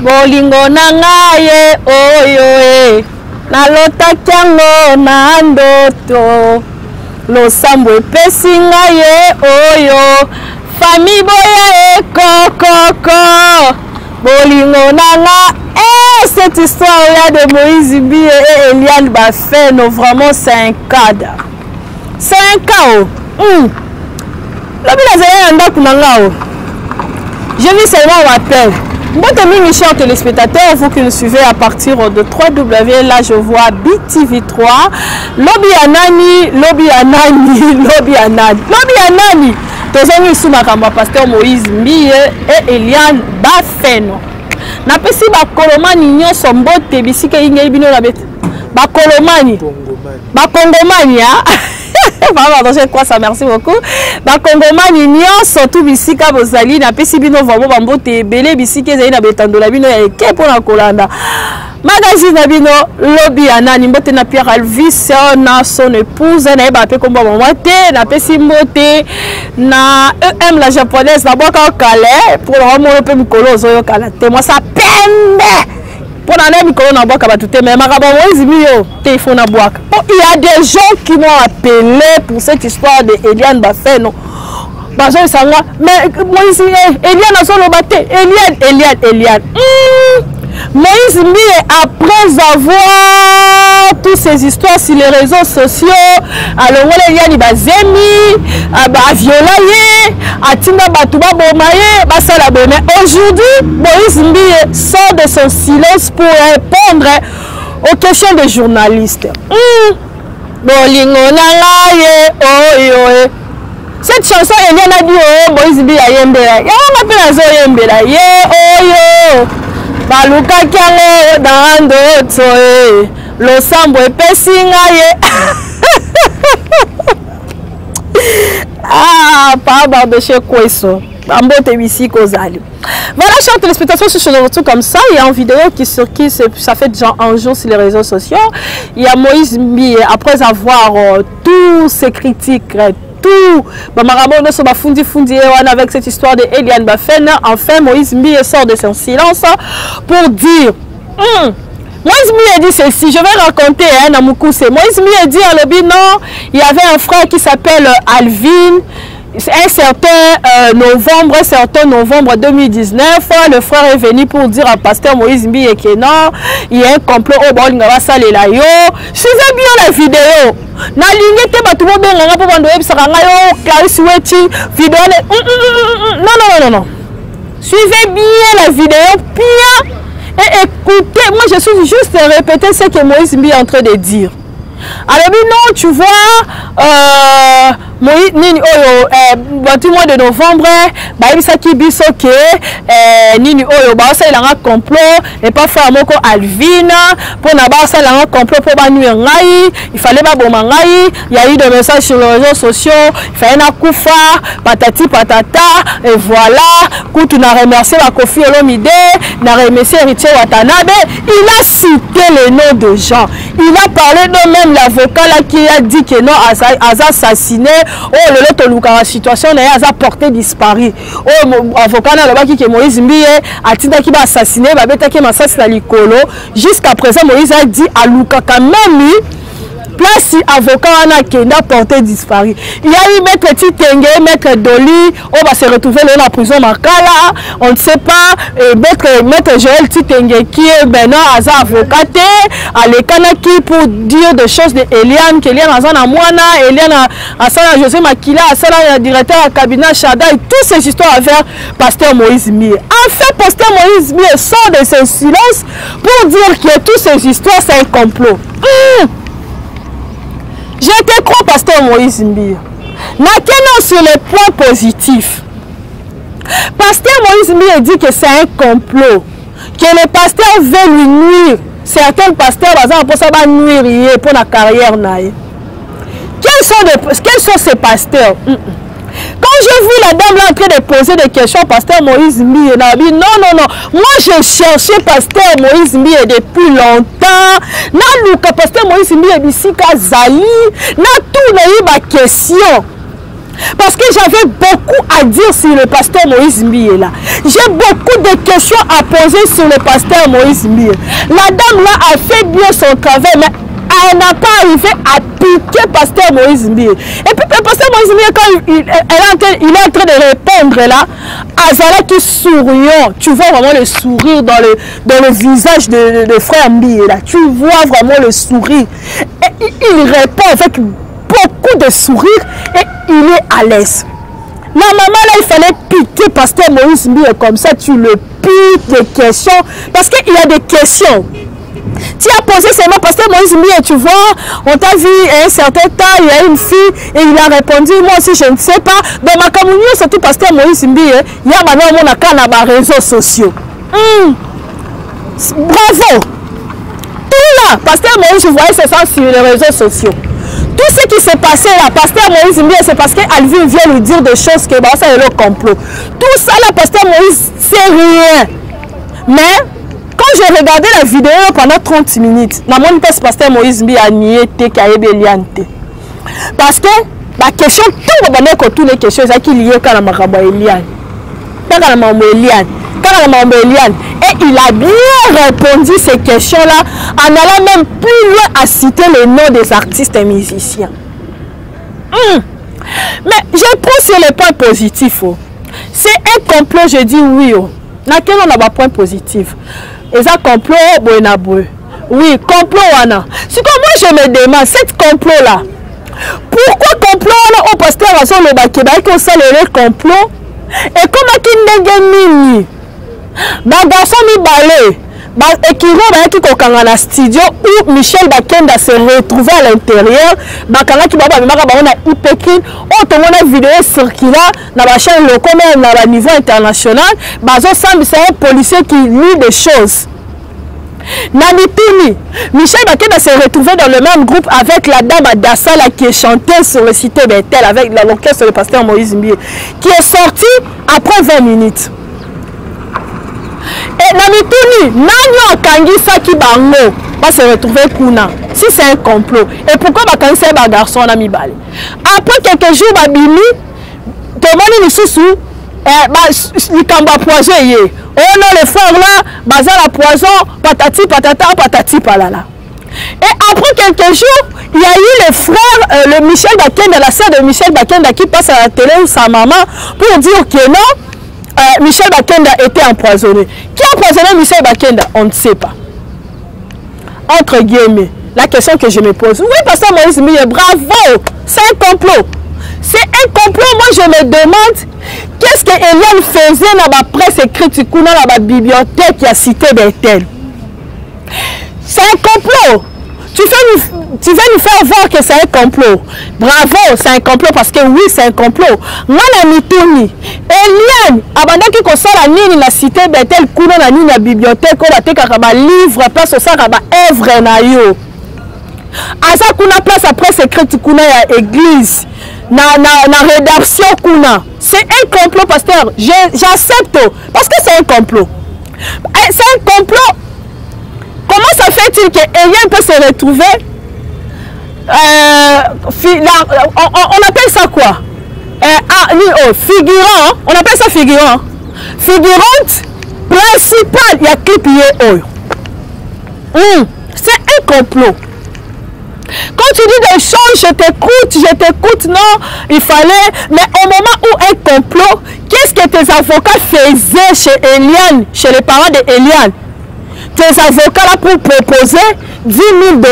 Bolingo nanga ye oyo nalota kyango na ndoto losambo epesinga ye oyo fami boya ekokoko bolingo nanga cette histoire là de Moïse Mbiye et Eliane Bafeno, vraiment c'est un cadre, c'est un chaos. Je vis seulement au appel. Mes chers téléspectateurs, vous qui nous suivez à partir de 3W, là je vois BTV3, Lobby Anani, Lobby Anani, Lobby Anani, Lobby Anani. Tozongi sous ma pasteur Moïse Mbiye et Eliane Bafeno. Napesi ba kolomani nyonso mbote bisika ingei bino na bete. Ba kolomani. Ba kongomani ha. Pardon, je crois ça, merci beaucoup. Ba kongomani nyonso tout bisika bozali napesi bino vraiment ba mbote ebele bisika ezali na betandola bino ya eke pona kolanda. Magazine na bino Lobby Anani mbote na Pierre Alvis na son épouse na eba pe komba mbote na pesi mbote na EM la japonaise na boka kale pour le moment pe mikolo zo yo kala te moi ça pende pour na mikolo na boka ba tout mais makaba Moïse Mbiye te faut na boka. Il y a des gens qui m'ont appelé pour cette histoire de Eliane Bafeno. Bazo sanga mais Moïse Eliane a solo baté Eliane Moïse Mbiye, après avoir toutes ces histoires sur les réseaux sociaux, alors il y a des bazemi, violaye, atinda batuba bomaye, basala bome. Aujourd'hui, Moïse Mbiye sort de son silence pour répondre aux questions des journalistes. Bolingo nangaye, oyo. Cette chanson, Eliane a dit, oh, Moïse Mbiye a yembela. Ya on appelle azo yembela. Oyo. Baluka kyango na ndoto losambo epesinga ye. Pardon de chez Kweso. Bambote bisiko zali. Voilà, chers téléspectateurs, je suis de retour comme ça. Il y a une vidéo qui ça fait déjà un jour sur les réseaux sociaux. Il y a Moïse Mbiye, après avoir tous ces critiques, tout, avec cette histoire de Eliane Bafeno, enfin Moïse Mbiye sort de son silence pour dire Moïse Mbiye dit ceci, je vais raconter Namoukousse. Moïse Mbiye dit à l'objet, non, il y avait un frère qui s'appelle Alvin. Un certain novembre 2019, le frère est venu pour dire à pasteur Moïse Mbiye que non, il y a un complot au Bolingava Salela yo. Suivez bien la vidéo. Na ligne te batu bo benga po bando ebisaka ngayo Clarisse Weti vidéo. Non. Suivez bien la vidéo bien et écoutez. Moi je suis juste répéter ce que Moïse Mbiye est en train de dire. Alors non, tu vois, Moïse nini oyo du mois de novembre, baibisaki biso ke nini oyo ba ça il a un complot et pas frère moko Alvina pour na ba ça il a un complot pour ba nuire ngai, il fallait ba boma ngai, il y a eu des messages sur les réseaux sociaux, il fallait na kufa, patati patata et voilà, kutu na remercier la Kofi Olomide, na remercier Richie Watanabe, il a cité les noms de gens. Il a parlé de même l'avocat là qui a dit que non, a assassiné, oh le lot de la situation a porté disparu. Oh avocat là qui que Moïse Mbiye a dit qu'il va assassiner, va bêta qui m'a assassiné Likolo. Jusqu'à présent Moïse a dit à Luka quand même place si avocat qui a porté disparu. Il y a eu maître Titenge, maître Doli, on va se retrouver dans la prison Makala, on ne sait pas, maître Joël Titenge qui est maintenant avocat à l'Ekanaki pour dire des choses de Eliane, qu'Eliane a Zana Mouana, Eliane a Sana José Makila, a Sana directeur à cabinet Chada et toutes ces histoires avec pasteur Moïse Mbiye. En fait, pasteur Moïse Mbiye sort de son silence pour dire que toutes ces histoires c'est un complot. Je te crois, pasteur Moïse Mbiye. Maintenant, sur les points positifs. Pasteur Moïse Mbiye dit que c'est un complot. que le pasteur veut lui nuire. Certains pasteurs pour ça va nuire pour la carrière. Quels sont ces pasteurs? Quand j'ai vu la dame là en train de poser des questions au pasteur Moïse Mie, non, moi je cherchais pasteur Moïse Mie depuis longtemps. Le pasteur Moïse Mie bisika zali, na tout na question. Parce que j'avais beaucoup à dire sur le pasteur Moïse Mie là. J'ai beaucoup de questions à poser sur le pasteur Moïse Mie. La dame là a fait bien son travail, mais elle n'a pas arrivé à piquer pasteur Moïse Mie. Et puis le pasteur Moïse Mie, quand il est en train de répondre là, Azala qui souriant, tu vois vraiment le sourire dans le visage de frère Mie là. Tu vois vraiment le sourire. Et il répond avec beaucoup de sourire et il est à l'aise. La maman là, il fallait piquer pasteur Moïse Mie comme ça, tu le piques des questions, parce qu'il y a des questions. Tu as posé seulement pasteur Moïse Mie, tu vois, on t'a vu à un certain temps, il y a une fille et il a répondu, moi aussi je ne sais pas. Dans ma communion, surtout pasteur Moïse Mie, il y a maintenant mon réseaux sociaux. Bravo! Tout là, pasteur Moïse, je voyais c'est ça sur les réseaux sociaux. Tout ce qui s'est passé là, pasteur Moïse Mie, c'est parce qu'Alvin vient lui dire des choses que ça est le complot. Tout ça là, pasteur Moïse, c'est rien. Mais quand j'ai regardé la vidéo pendant 30 minutes, mon pasteur Moïse Mie a nié Eliane. Parce que la question, toutes les questions qui liées à la Eliane. Et il a bien répondu ces questions-là en allant même plus loin à citer les noms des artistes et musiciens. Mais je prends sur les points positifs. C'est un complot, je dis oui. Laquelle on a un point positif. Et ça complot, oui, complot. C'est comme moi je me demande, cette complot-là, pourquoi complot là au pasteur à son le bakéba qu'on s'allait complot et comment qu'il n'est gagné garçon mi balé équivalent qui kokanga na studio où Michel Bakenda se retrouvait à l'intérieur bakanga qui baba maka ba na ipekin o to mona vidéo circula na ba chaîne locale na ba niveau international bazo sambisa un policier qui lit des choses. Nanitini, Michel Bakenda s'est retrouvé dans le même groupe avec la dame Adassala qui est chantée sur le site Bethel avec l'orchestre du pasteur Moïse Mie qui est sorti après 20 minutes. Et Nanitini, Nanyo Kangisa qui bango va se retrouver Kuna. Si c'est un complot. Et pourquoi Bakangi un garçon à Mibale? Après quelques jours, Babimi, Tomani Nisusu, Likamba poison. Oh non, les frères là, bazar la poison, patati patata, patati palala. Et après quelques jours, il y a eu les frères, le Michel Bakenda, la sœur de Michel Bakenda qui passe à la télé ou sa maman pour dire que non, Michel Bakenda était empoisonné. Qui a empoisonné Michel Bakenda? On ne sait pas. Entre guillemets, la question que je me pose, oui, pasteur Moïse Mie, bravo, c'est un complot. C'est un complot. Moi, je me demande qu'est-ce que Eliane faisait dans la presse écrite, dans la bibliothèque qui a cité Bethel. C'est un complot. Tu veux nous faire voir que c'est un complot. Bravo, c'est un complot parce que oui, c'est un complot. Moi, la mitoni, Eliane, avant que ça la nini la cité Bethel, kuna la nini la bibliothèque, on va te faire livre, place au ça, œuvre na yo. Asa kuna place après écrite kuna ya église. Na rédaction kuna. C'est un complot, pasteur. J'accepte parce que c'est un complot. C'est un complot. Comment ça fait-il que Eliane peut se retrouver on appelle ça quoi? Figurant. On appelle ça figurant. Figurante principale. Il y a clip c'est un complot. Quand tu dis des choses, je t'écoute, non, il fallait, mais au moment où un complot, qu'est-ce que tes avocats faisaient chez Eliane, chez les parents d'Eliane? Tes avocats là pour proposer 10 000 $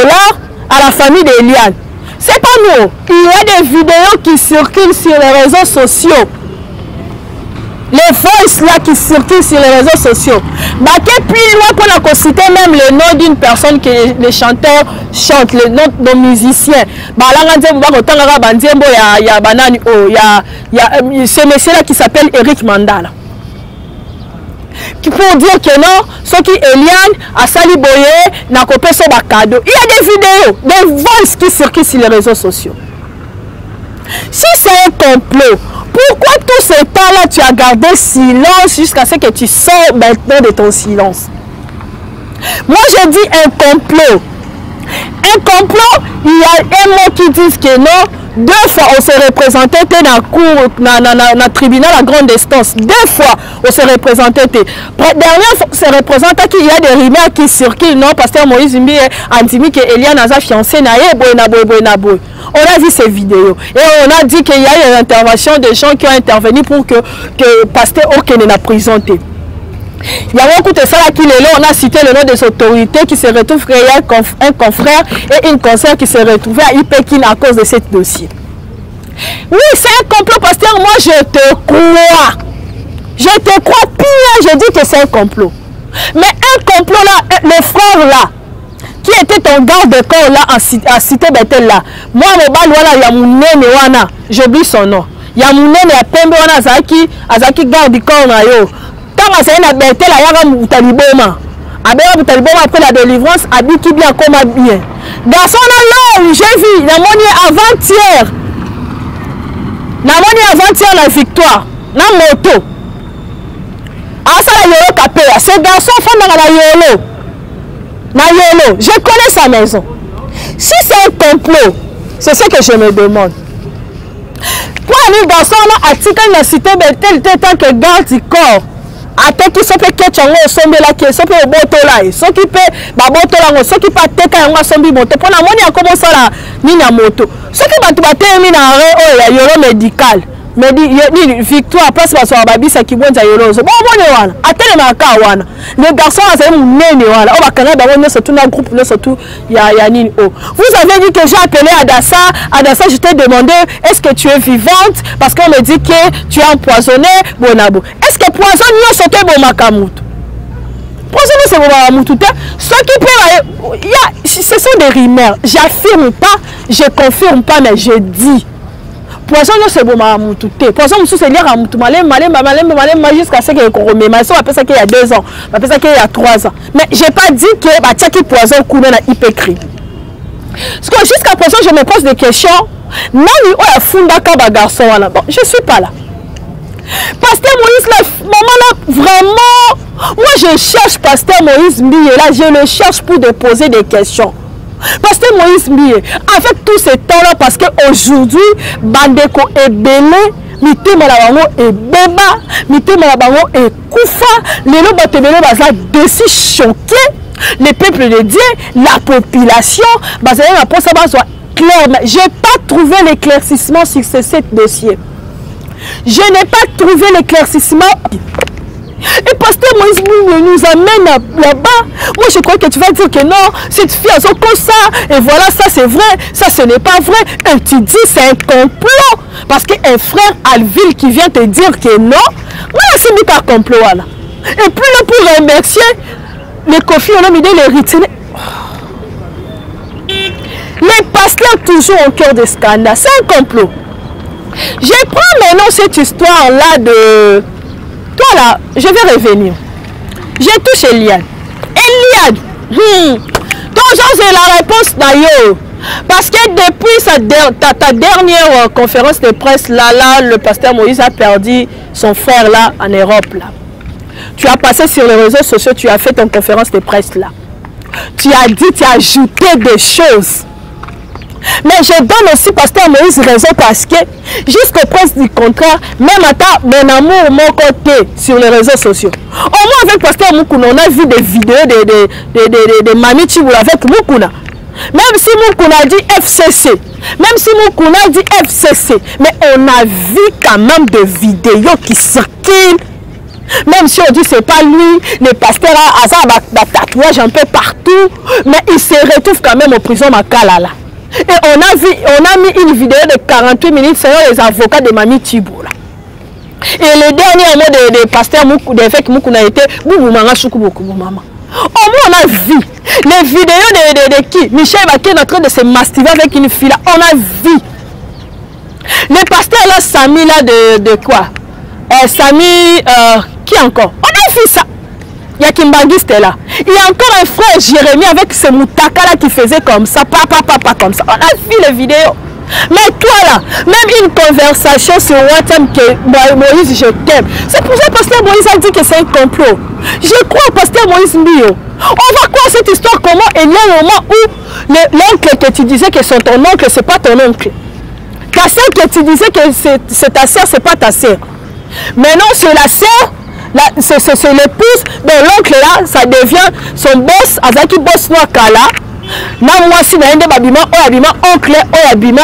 à la famille d'Eliane. C'est pas nous. Il y a des vidéos qui circulent sur les réseaux sociaux. Les voices là qui circulent sur les réseaux sociaux. Bah, plus loin pour la citer même le nom d'une personne que les chanteurs chantent, le nom de musiciens. Bah là, il y a Banani, il y a ce monsieur là qui s'appelle Eric Mandala. pour dire que non, ce qui Eliane a sali boye, n'a coupé son cadeau. Il y a des vidéos, des voices qui circulent sur les réseaux sociaux. Si c'est un complot, pourquoi tout ce temps-là tu as gardé silence jusqu'à ce que tu sors maintenant de ton silence? Moi je dis un complot. Un complot, il y a un mot qui dit que non. 2 fois on s'est représenté dans la cour, dans le tribunal à grande instance. 2 fois on s'est représenté. Dernière fois on s'est représenté qu'il y a des rumeurs qui circulent. Non, pasteur Moïse Mbi a dit que Eliane a fiancé Boy. On a vu ces vidéos et on a dit qu'il y a une intervention de gens qui ont intervenu pour que pasteur Okene n'a présenté. Il y a beaucoup de ça qui est là, on a cité le nom des autorités qui se retrouvent créer un confrère et une conseillère qui se retrouvait à Ipekin à cause de ce dossier. Oui, c'est un complot, pasteur, moi je te crois. Je te crois pire, je dis que c'est un complot. Mais un complot là, le frère là, qui était ton garde de corps là, à cité Bethel là, moi mon bal voilà, il y a mon nene wana, j'oublie son nom. Il y a mon nene à Pembe wana, Azaki garde du corps là yo. Quand c'est une Bethel, il y a un Taliboma. Après la délivrance, habite bien comme bien. Dans son nom, j'ai vu, la monnaie avant-hier. La monnaie avant-hier, la victoire. La moto. Ah, ça, la yolo capé. Ce garçon, font dans la yolo. La yolo. Je connais sa maison. Si c'est un complot, c'est ce que je me demande. Pour un garçon, là, à Tika, il a cité Bethel, tant que garde du corps. Ate qui se fait que chango sombe la qui se fait boto là ce qui peut ba boto là ce qui pas teka yango sombi moto pour la moni a commencé la ni na moto ce qui ba tubate mi na oh ya yoro médical ni victoire passe ba so babisa ki bonza yoro so bon bon wana atele maka wana le garçon a c'est munene wana o ba kana ba wona surtout na groupe no surtout ya nini oh vous avez dit que j'ai appelé Adassa je t'ai demandé est-ce que tu es vivante parce qu'on me dit que tu es empoisonné bonabo est-ce que poison n'y sauté bon makamutu poison c'est bon makamutu ce qui peut ce sont des rumeurs j'affirme pas je confirme pas mais je dis poison c'est bon makamutu poison c'est lire à mutu malem jusqu'à ce que korome mais ça appelle ça qu'il y a 2 ans appelle ça qu'il y a 3 ans mais j'ai pas dit que ba tiaki poison kuna na ipekri parce que jusqu'à présent je me pose des questions nani o ya funda ka ba garçon là bon je suis pas là. Pasteur Moïse, là, maman là, vraiment, moi je cherche Pasteur Moïse Mbiye, là, je le cherche pour poser des questions. Pasteur Moïse Mbiye, avec tout ce temps-là, parce qu'aujourd'hui, Bandeko est belé, Mite Malabango est béba, Mite Malabango est koufa, les gens sont dessus choqués, les peuples de Dieu, la population, ça soit clair, mais je n'ai pas trouvé l'éclaircissement sur ce dossier. Je n'ai pas trouvé l'éclaircissement. Et pasteur Moïse nous amène là-bas. Moi je crois que tu vas dire que non, cette fille a son comme ça. Et voilà, ça c'est vrai, ça ce n'est pas vrai. Et tu dis c'est un complot. Parce qu'un frère Alville qui vient te dire que non, voilà c'est mis par complot là. Et puis là pour remercier, les Kofi on a mis les ritiers. Les pasteurs toujours au cœur des scandales. C'est un complot. Je prends maintenant cette histoire-là de... Toi là, je vais revenir. J'ai touché Eliane. Eliane, donc c'est la réponse d'ailleurs. Parce que depuis ta dernière conférence de presse, là, le pasteur Moïse a perdu son frère là en Europe. Là. Tu as passé sur les réseaux sociaux, tu as fait ton conférence de presse là. Tu as dit, tu as ajouté des choses. Mais je donne aussi pasteur Moïse raison parce que jusqu'au presse du contraire, même à mon amour, mon côté sur les réseaux sociaux. Au moins avec pasteur Moukouna, on a vu des vidéos de Mami Chiboula avec Moukouna. Même si Moukouna dit FCC, même si Moukouna dit FCC, mais on a vu quand même des vidéos qui circulent. Même si on dit c'est pas lui, le pasteur a tatouage un peu partout, mais il se retrouve quand même en prison Makalala. Et on a mis une vidéo de 48 minutes selon les avocats de Mami Tiboula. Et le dernier mot de pasteur d'évêque Moukouna a été Boubou Choukou maman. Au moins on a vu les vidéos de qui Michel Baké est en train de se masturber avec une fille là. On a vu. Le pasteur là, Samy là de quoi Samy, qui encore? On a vu ça. Il y a Kimbangi, c'était là. Il y a encore un frère Jérémie avec ce moutaka là qui faisait comme ça, papa, comme ça. On a vu les vidéos. Mais toi là, même une conversation sur WhatsApp que Moïse, je t'aime. C'est pour ça que Pasteur Moïse a dit que c'est un complot. Je crois au Pasteur Moïse Mbio. On va croire cette histoire comment il y a un moment où l'oncle que tu disais que c'est ton oncle, c'est pas ton oncle. Ta soeur que tu disais que c'est ta soeur, c'est pas ta soeur. Maintenant, c'est la soeur, c'est l'épouse, mais l'oncle là, ça devient son boss, Azaki boss Noakala. Na moi si naende babima o abima oncle o abima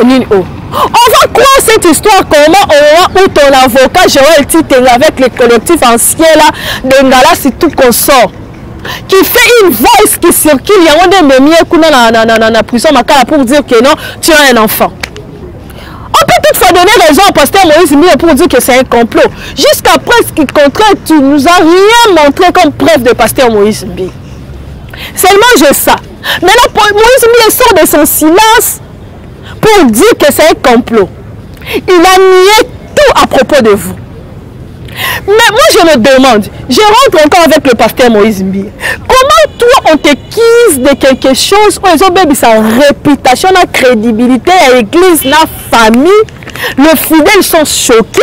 nini o. On va croire cette histoire comment au moment où ton avocat Joël Titeng avec les collectifs anciens là de Ngala c'est tout qu'on sort qui fait une voice qui circule il y a des mémiers kuna na prison makala pour dire que non tu as un enfant. On peut toutefois donner raison au pasteur Moïse Mbio pour dire que c'est un complot. Jusqu'à presque contraire, tu nous as rien montré comme preuve de pasteur Moïse Mbio. Seulement j'ai ça. Maintenant, Moïse Mbio sort de son silence pour dire que c'est un complot. Il a nié tout à propos de vous. Mais moi je me demande, je rentre encore avec le pasteur Moïse Mbio. Comment toi on t'accuse de quelque chose où ils ont même sa réputation, la crédibilité à l'église, la famille, les fidèles sont choqués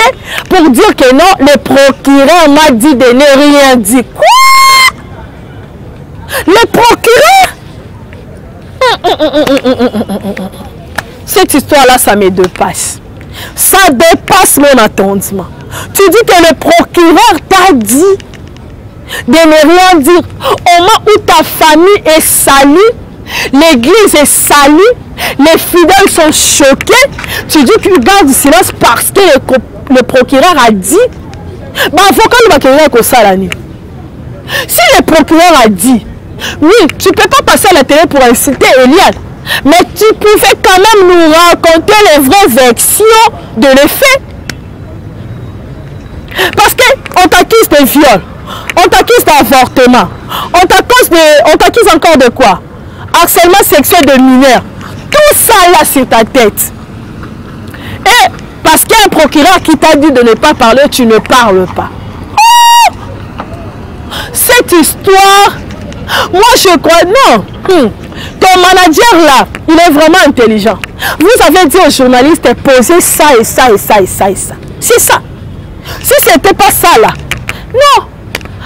pour dire que non, le procureur m'a dit de ne rien dire. Quoi? Le procureur? Cette histoire-là, ça me dépasse. Ça dépasse mon attendement. Tu dis que le procureur t'a dit de ne rien dire. Au moment où ta famille est salie, l'église est salie, les fidèles sont choqués, tu dis que tu gardes du silence parce que le procureur a dit. Bah, il faut que le procureur ait ça l'année. Si le procureur a dit, oui, tu ne peux pas passer à la télé pour insulter Eliane, mais tu pouvais quand même nous raconter les vraies versions de l'effet. Parce qu'on t'accuse de viol, on t'accuse d'avortement, on t'accuse encore de quoi? Harcèlement sexuel de mineurs. Tout ça là sur ta tête. Et parce qu'il y a un procureur qui t'a dit de ne pas parler, tu ne parles pas. Oh! Cette histoire, moi je crois, non. Ton manager là, il est vraiment intelligent. Vous avez dit aux journalistes de poser ça et ça et ça et ça et ça. C'est ça. Si ce n'était pas ça là. Non.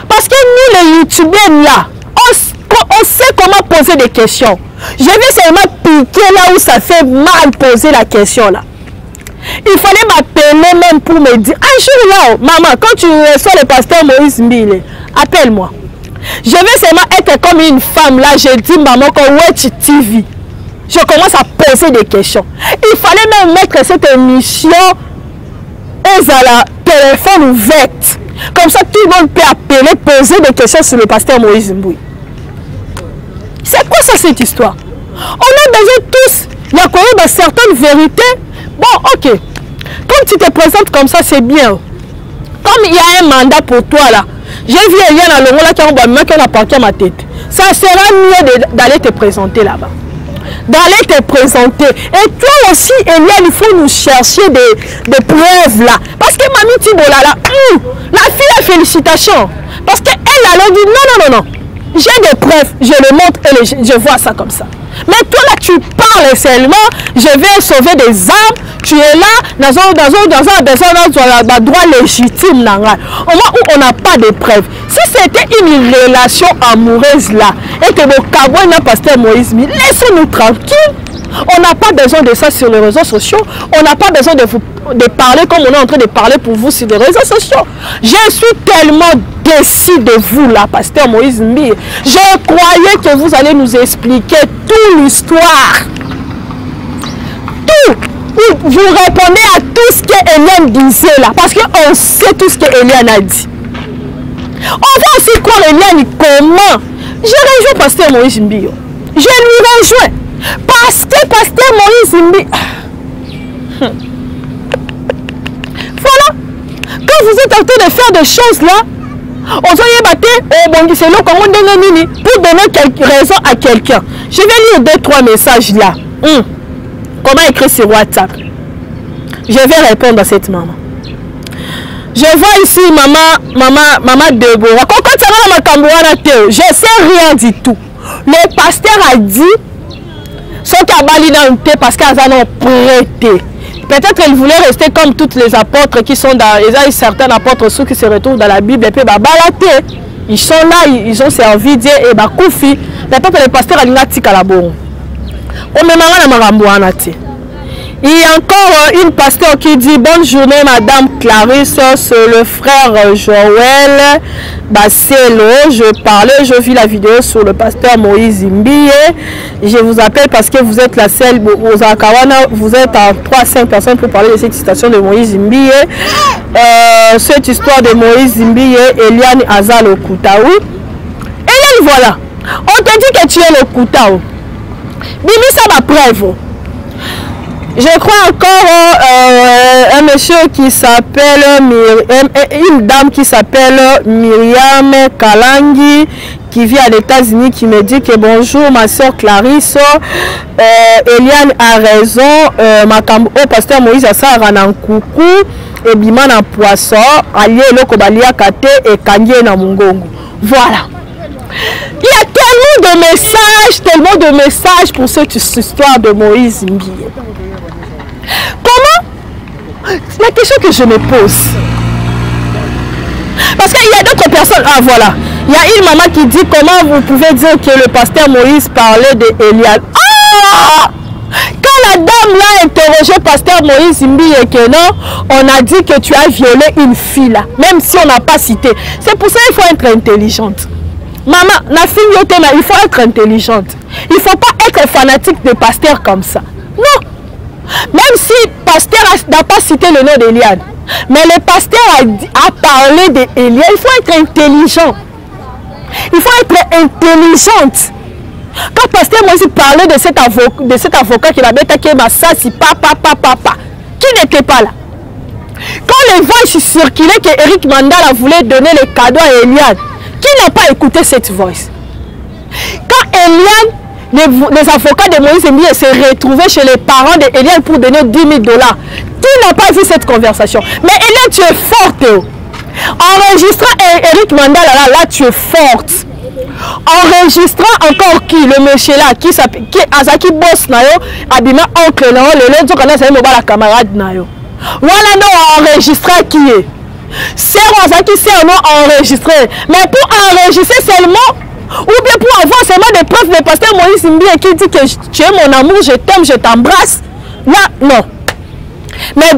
Parce que nous les youtubeurs là, on sait comment poser des questions. Je vais seulement piquer là où ça fait mal poser la question là. Il fallait m'appeler même pour me dire, un jour là, maman, quand tu reçois le pasteur Moïse Mbio, appelle-moi. Je vais seulement être comme une femme là, je dis maman qu'on watch TV. Je commence à poser des questions. Il fallait même mettre cette émission à la téléphone ouverte. Comme ça tout le monde peut appeler, poser des questions sur le pasteur Moïse Mbio. C'est quoi ça cette histoire? On a besoin tous, il y a quand même certaines vérités. Bon, ok. Comme tu te présentes comme ça, c'est bien. Comme il y a un mandat pour toi là. J'ai vu Eliane à Longo là qui a parqué ma tête. Ça sera mieux d'aller te présenter là-bas. D'aller te présenter. Et toi aussi, Eliane, il faut nous chercher des preuves là. Parce que Mamie Tibola là, la fille a félicitations. Parce qu'elle a dit non. J'ai des preuves, je le montre et je vois ça comme ça. Mais toi là, tu parles seulement, je vais sauver des âmes, tu es là, dans un droit légitime. Au moment où on n'a pas de preuves. Si c'était une relation amoureuse là, et que le cabouin n'a pas pasteur Moïse Mbio, laissez-nous tranquilles. On n'a pas besoin de ça sur les réseaux sociaux. On n'a pas besoin de parler comme on est en train de parler pour vous sur les réseaux sociaux. Je suis tellement déçu de vous là, pasteur Moïse Mbio. Je croyais que vous allez nous expliquer toute l'histoire. Tout. Vous répondez à tout ce que Eliane disait là. Parce qu'on sait tout ce que Eliane a dit. On va aussi croire Eliane comment. Je rejoins pasteur Moïse Mbio. Je lui rejoins. Parce que pasteur Moïse Mbio. Voilà. Quand vous êtes en train de faire des choses là, on s'en est battu pour donner quelques raisons à quelqu'un. Je vais lire 2-3 messages là. Comment écrire sur WhatsApp? Je vais répondre à cette maman. Je vois ici maman Deborah. Coco Je sais rien du tout. Le pasteur a dit ce qu'il a balidé parce qu'il a prêté. Peut-être qu'il voulait rester comme tous les apôtres qui sont dans. Il y a certains apôtres ceux qui se retrouvent dans la Bible et puis ils sont là, ils ont servi Dieu et Koufi. Peut-être le pasteur a dit à la bonne. Il y a encore une pasteur qui dit bonne journée madame Clarisse, c'est le frère Joël Basselo. Je vis la vidéo sur le pasteur Moïse Mbiye. Je vous appelle parce que vous êtes la seule aux Akawana, vous êtes à 3-5 personnes pour parler de cette citation de Moïse Mbiye. Cette histoire de Moïse Mbiye, Eliane Azal au Koutaou. Eliane, voilà, on te dit que tu es le Koutaou. Bibi, ça va preuve. Je crois encore un monsieur qui s'appelle, une dame qui s'appelle Myriam Kalangi, qui vit aux États-Unis, qui me dit que bonjour ma soeur Clarisse, Eliane a raison, au pasteur Moïse Assara nan coucou, et bima na poisson, allié lokobalia kate et kanye na mungongo. Voilà. Il y a tellement de messages pour cette histoire de Moïse Mbiye. Comment? La question que je me pose. Parce qu'il y a d'autres personnes. Ah voilà. Il y a une maman qui dit comment vous pouvez dire que le pasteur Moïse parlait d'Eliane. Ah! Quand la dame là interrogé pasteur Moïse Mbiye et que non, on a dit que tu as violé une fille là. Même si on n'a pas cité. C'est pour ça qu'il faut être intelligente. Maman, la fille, il faut être intelligente. Il ne faut pas être fanatique de pasteur comme ça. Non. Même si le pasteur n'a pas cité le nom d'Eliane, mais le pasteur a parlé d'Eliane, il faut être intelligent. Il faut être intelligente. Quand le pasteur Moïse parlait de cet avocat qui avait attaqué Massassi, papa, qui n'était pas là. Quand les voix circulaient que Eric Mandala voulait donner les cadeaux à Eliane, qui n'a pas écouté cette voix? Quand Eliane, les avocats de Moïse Mbiye se retrouvaient chez les parents d'Eliane pour donner 10 000 $. Qui n'a pas vu cette conversation? Mais Eliane, tu es forte. Enregistrant Eric Mandala, là, tu es forte. Enregistrant encore qui? Le monsieur là, qui s'appelle Azaki Boss Nayo, Abima oncle Nayo, le Dieu qu'on a, c'est la camarade Nayo. Voilà, non, enregistrant qui est? C'est Azaki, c'est un nom enregistré. Mais pour enregistrer seulement, ou bien pour avoir seulement des preuves de pasteur Moïse Mbiye qui dit que tu es mon amour, je t'aime, je t'embrasse. Là, non. Mais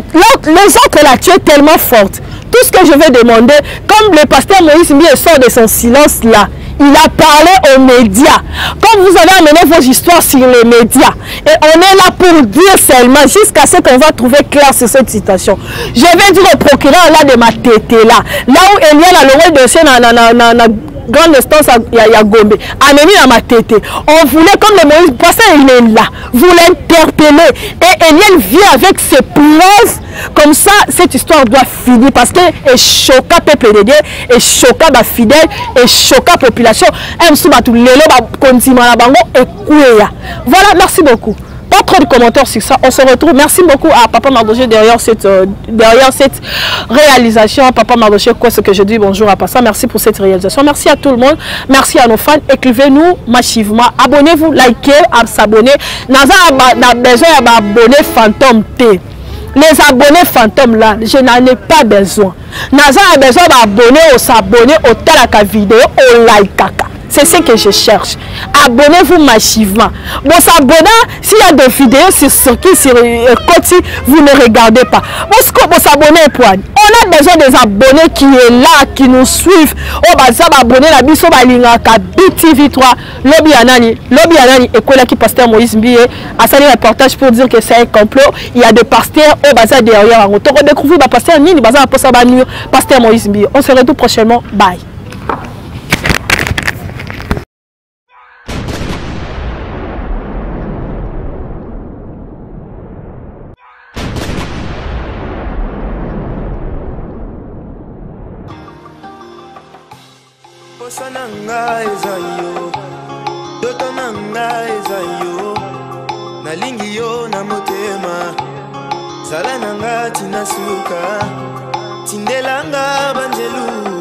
les autres là, tu es tellement forte. Tout ce que je vais demander, comme le pasteur Moïse Mbiye sort de son silence là, il a parlé aux médias. Comme vous avez amené vos histoires sur les médias. Et on est là pour dire seulement, jusqu'à ce qu'on va trouver clair sur cette situation. Je vais dire au procureur là de ma tête là. Là où Eliane a le dossier dans grande instance à Gombe, amené à ma tête. On voulait, comme le Moïse, parce qu'il est là, vous l'interpeller. Et Eliane vient avec ses preuves. Comme ça, cette histoire doit finir. Parce que elle choqua le peuple de Dieu, elle choqua les fidèles, elle choqua la population. Voilà, merci beaucoup. Pas trop de commentaires sur ça. On se retrouve. Merci beaucoup à Papa Mardoché derrière cette réalisation. Papa Mardoché, quoi ce que je dis bonjour à Passa. Merci pour cette réalisation. Merci à tout le monde. Merci à nos fans. Écrivez-nous massivement. Abonnez-vous, likez, s'abonnez. Naza a besoin d'abonnés fantômes T. Les abonnés fantômes là, je n'en ai pas besoin. Naza a besoin d'abonnés, au s'abonner, au talaka vidéo, au like kaka. C'est ce que je cherche. Abonnez-vous massivement. Bon, s'abonner, s'il y a des vidéos sur Circuit, sur Koti, vous ne regardez pas. Bon, s'abonner, on a besoin des abonnés qui est là, qui nous suivent. Oh, bah, ça va abonner la biso, bah, l'ingaka, BTV3, Lobby Anani, et quoi là qui pasteur Moïse Mbiye, a sali un reportage pour dire que c'est un complot. Il y a des pasteurs, oh, bah, ça derrière. On va découvrir, bah, pasteur Nini, bah, ça va passer, bah, pasteur Moïse Mbiye. On se retrouve prochainement. Bye. Nanga ezayo, doto nanga ezayo, nalingi yo na motema, zala nanga tina suka, tindelanga banjelu.